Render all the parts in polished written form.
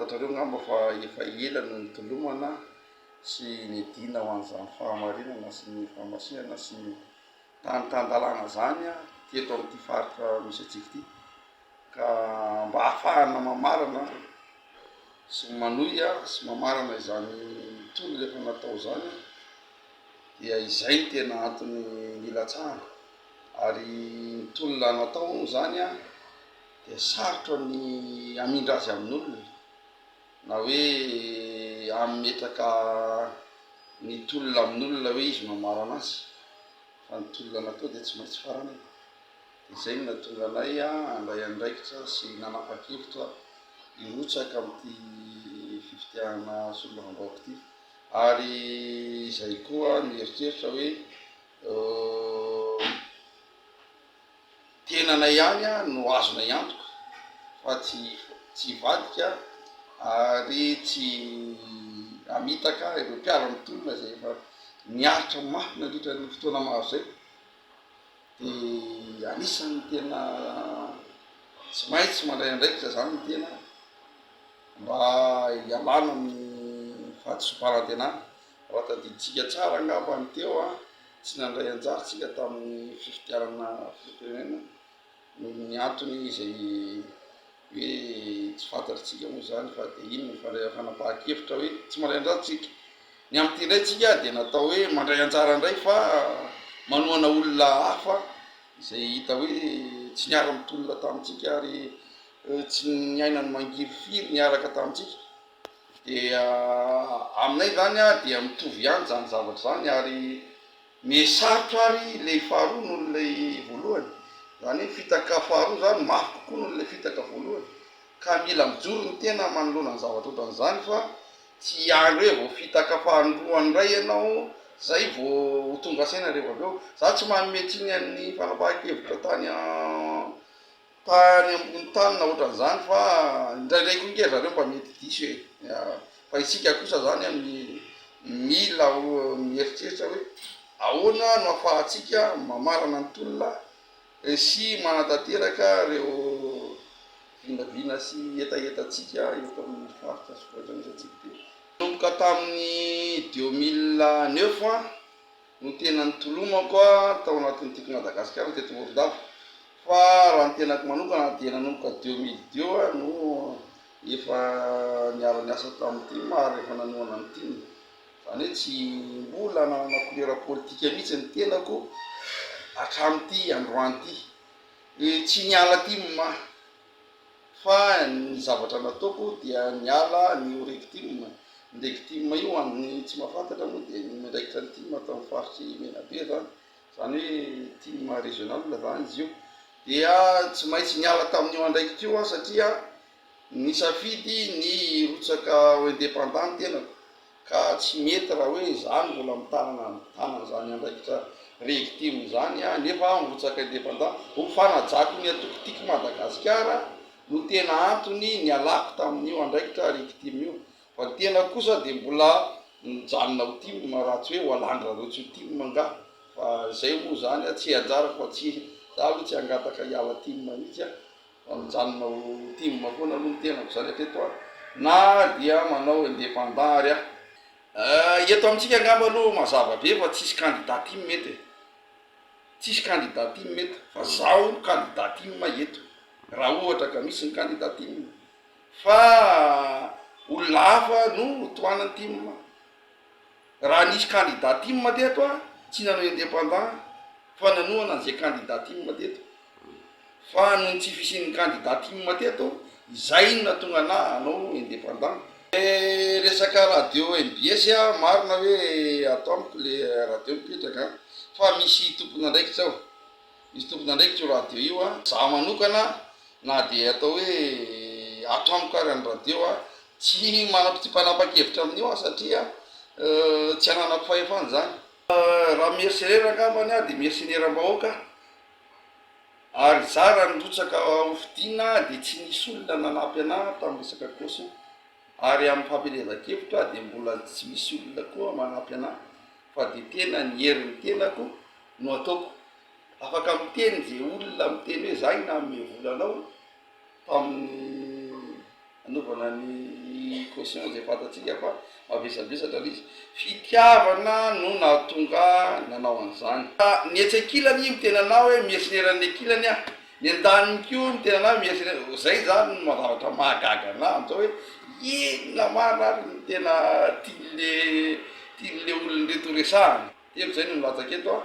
fantatrareo ngamba fa efa ela no nitolomana sy nidina ho an'izany fahamarinana sy ny fahamasinana sy ny tany-tandalana zany teto amin'ity faritra misy atsika ity ka mba hahafahana mamarana sy manohy sy mamarana izany tolo efa natao zany dia izay tena antony nilatsahana ary nitolona natao zany dia sarotra ny amindra azy amin'olona na hoe ametraka ny tolona amin'olona hoe izy mamarana azy fa ny tolona natao dia tsy maintsy farana izay no natonga anay andray andraikitra sy nanapa-kevitra hirotsaka amin'ity fifitiahana solombavambaoko ity ary izay koa mieritreritra hoe tenanay ihany no azonay antoka fa tsy vadika ary tsy amitaka ireo mpiara mitolona zay efa niaritra mafy nandritra ny fotoana maro zay dia anisan'ny tena tsy maintsy mandray andraikitra zany ny tena mba hialana amin'ny fahadisom-paharantenana raha tadiditsika tsara angamba ny teo tsy nandray anjaritsika tamin'ny fifitiarana firenena no ny antony izay hoe tsy fantatritsika moa zany fa dia ino ny fanapahan-kevitra hoe tsy mandray anjaratsika ny amin'ity indray tsika dia natao hoe mandray anjara indray fa manohana olona hafa izay hita hoe tsy niara mitolona tamintsika ary tsy niainany mangiry firy niaraka tamintsika dia aminay zany dia mitovy ihany zany zavatra zany ary misarotra ary lay faharoa noho lay voalohany zany hoe fitaka faharoa zany mafy kokoa noho lay fitaka voalohany ka mila mijoro ny tena manoloana ny zavatra ohatran'izany fa tsy andro hoe vao fitaka fahandroany ray ianao zay vao ho tonga saina rehefa avy eo za tsy manymety iny amin'ny fanapahan-kevitra tany ambony tany na ohatran'izany fa indraindray koa nge zareo mba mety diso hoe fa isika kosa zany amin'ny mila mieritreritra hoe ahoana no ahafahantsika mamarana ny tolona sy manatanteraka reo vinavina sy etaetatsika eto amin'ny faritra sy voadranisatsika ty nomboka tamin'ny 2009 no tena nitolomako tao anatin'ny tiako Madagasikara teto Morondava fa raha ny tenako manokana dia nanomboka 2002 no efa niara-niasa tamin'ity maro efa nanohana ny tiny zany hoe tsy mbola nanana kolera politika mihitsy ny tenako hatramin'ity androany ity tsy niala timma fa ny zavatra nataoko dia niala ny oregtima ny regtima io amin'ny tsy mahafantatra moa dia niraikitra ny tima tamin'ny faritry Menabe zany zany hoe tima régional zany izy io dia tsy maintsy niala tamin'io andraikitra io satria nisafidy ny rotsaka indépendant tenako ka tsy mety raha hoe zany mbola mitanana zany andraikitra regtima zany nefa mirotsaka indépendant ho fanajako ny atokotiko Madagasikara no tena antony nialako tamin'io andraikitra regtima io fa tena kosa dia mbola mijanona ho tima raha tsy hoe ho alandra rotsy ho tima nga fa zay moa zany tsy anjara fa tsy za aloha tsy hangataka hiala tima mihitsy fa mijanona ho tima foana aloha ny tenako zany hatreto na dia manao indépendant ary eto amintsika angamba aloha mazava be fa tsisy candidat tima mety tsisy candidat tima mety fa zaho candidat tima eto raha ohatra ka misy ny candidat tima fa olona hafa no toanany tima raha nisy candidat tima teto tsy nanao indépendant fa nanohana an'izay candidat tima teto fa noho tsy fisian'ny candidat tima teto izay no natonga ana anao indépendant resaka radio MBS marina hoe atao amiko le radio mipetraka fa misy tompona andraikitra ao misy tompona andraikitra io radio io za manokana na dia atao hoe atao amiko ary ny radio tsy manampanapa-kevitra amin'io satria tsy hananako fahefana zany raha mercenaire angambany dia mercenaire-mbahoaka ary za raha nirotsaka hofidiana dia tsy nisy olona nanampy ana tamin'ny resaka kosy ary amin'ny fampelezan-kevitra dia mbola tsy misy olona koa manampy ana fa dia tena ny herin'ny tenako no ataoko afaka miteny zay olona miteny hoe zay na mevolanao tamin'ny anovana ny caution zay fatatsika fa mavesabesatra izy fitiavana no nahatonga nanao an'izany. Ny etsakilany mitenanao hoe mieritreran'ny akilany a, ny andaniny ko mitenanao mieritreran zay zany no mazavatra mahagaga ana am'zao hoe inona marary ny tena tian'le olonreto resahany telo zay no milatsaky eto a.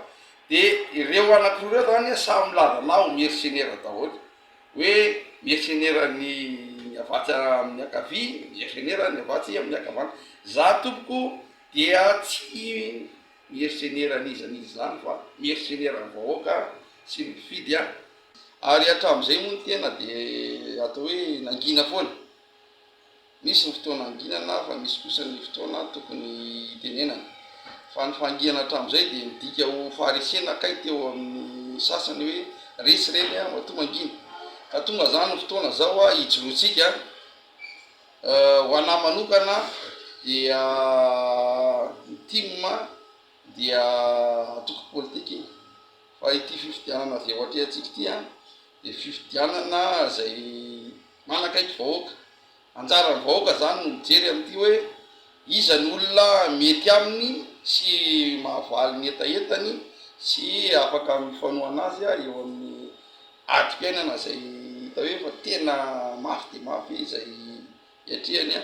De ireo anakiroa reo zany samy miladanao mieritsenera daholo hoe mieritsenerany avatsy amin'ny akavia, mieritsenera ny avatsy amin'ny akavana. Za tompoko dia tsy mieritseneran'izy an'izy zany fa mieritsenerany vahoaka sy ny mpifidy a. Ary hatramin'izay moa ny tena de atao hoe nangina foana, misy ny fotoana anginana fa misy kosa ny fotoana tokony itenenana. Fa ny fangina hatramin'izay de midika ho faharesena kay teo amin'ny sasany hoe resy reny a mato mangina ka tonga zany fotoana zao a hijorotsika. Ho anahy manokana dia tima dia atoko politiky fa ity fifidianana zay ohatra atsika ity a de fifidianana zay manakaiky vahoaka. Anjaran'ny vahoaka zany no mijery am'ity hoe iza ny olona mety aminy sy mahavaly ny etaetany sy afaka mifanohana azy a eo amin'ny adi-piainana zay hita hoe fa tena mafy de mafy zay hiatrehany a.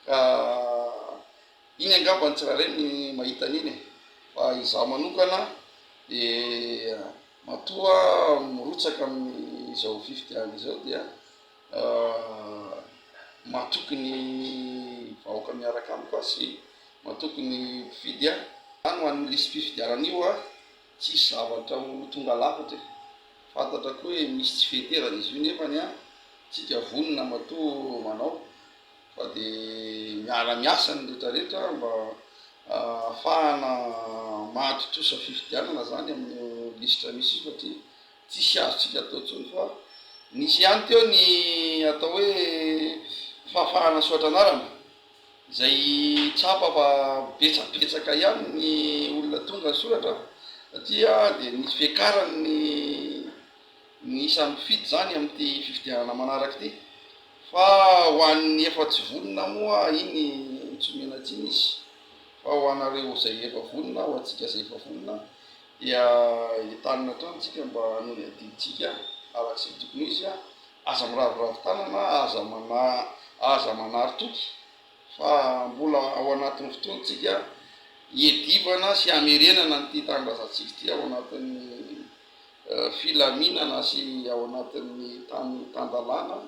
Ka iny angambany tsy raha reny mahita an'iny e. Fa izaho manokana de matoa mirotsaka amin'izao fifidianana izao dia matoky ny vahoaka miaraka amiko sy matoky ny mpifidy a. Any ho an'ny lisy fifidianana io a tsisy zavatra ho tonga lafatra e. Fantatra koa hoe misy tsy feterana izy io nefany a tsika vonona matoa manao fa de miara-miasa ny rehetrarehetra mba ahafahana mahatotosa fifidianana zany amin'ny lisitra misy izy satria tsisy azotsika atao ntsony fa nisy ihany teo ny atao hoe fahafahana soatra anarana zay tsapa fa betsabetsaka ihany ny olona tonga ny soratra satria de nisy fiakarany ny isan'ny mpifidy zany amin'ity fifidianana manaraky ity. Fa ho an'ny efa-tsy vonona moa iny tsy menatsiny izy fa ho anareo zay efa vonona ho antsika zay efa vonona dia hitanina hatramintsika mba noho ny adiditsika arak'izay tokony izy a aza miraviravy tanana aza manary toky fa mbola ao anatin'ny fotoantsika hiedivana sy hamerenana nyity tanindrazantsika ity ao anatin'ny filaminana sy ao anatin'ny tandalana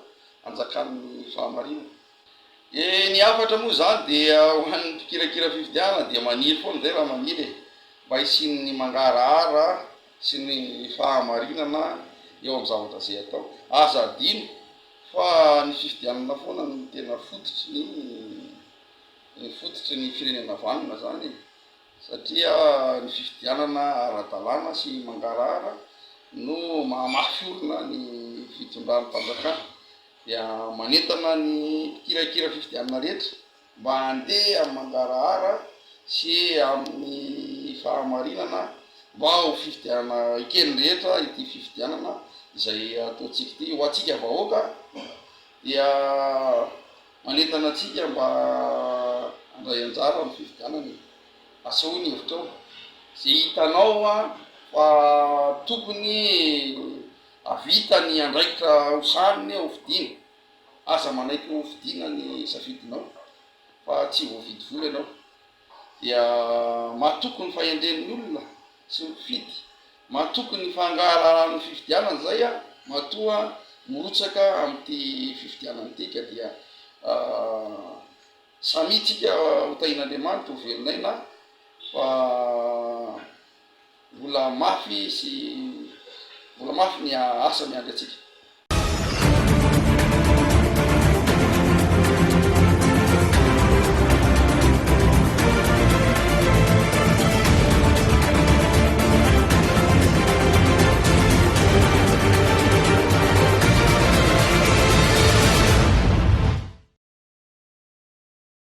anjakan'ny fahamarina. Ny afatra moa zany dia ho an'ny mpikirakira fifidianana dia maniry foana zay raha maniry e, mba hisian'ny mangarahara sy ny fahamarinana eo amin'ny zavatra zay atao. Aza adino fa ny fifidianana foana ny tena fototry ny firenena vanona zany satria ny fifidianana ara-dalàna sy mangarahara no mahamafy olona ny fitondran'ny mpanjakana. Dia manentana ny mpikirakira fifidianana rehetra mba handeha amin'ny mangarahara sy amin'ny fahamarinana mba ho fifidianana ikely rehetra ity fifidianana izay ataontsika ity ho atsika vahoaka. Dia manentana atsika mba handray anjara amin'ny fifidianana asahoany hevitrao zay hitanao a fa tokony avitany andraikitra hosaniny ho fidina. Aza manaiky ho fidina ny safidinao fa tsy voavidy vola ianao. Dia mahatoky ny fahendren'ny olona sy mifidy, mahatoky ny fangaharan'ny fifidianana zay a matoa mirotsaka amin'ity fifidianana ity ka dia samy tsika ho tahin'Andriamanitra ho velonaina fa mbola mafy ny asa miandry atsika.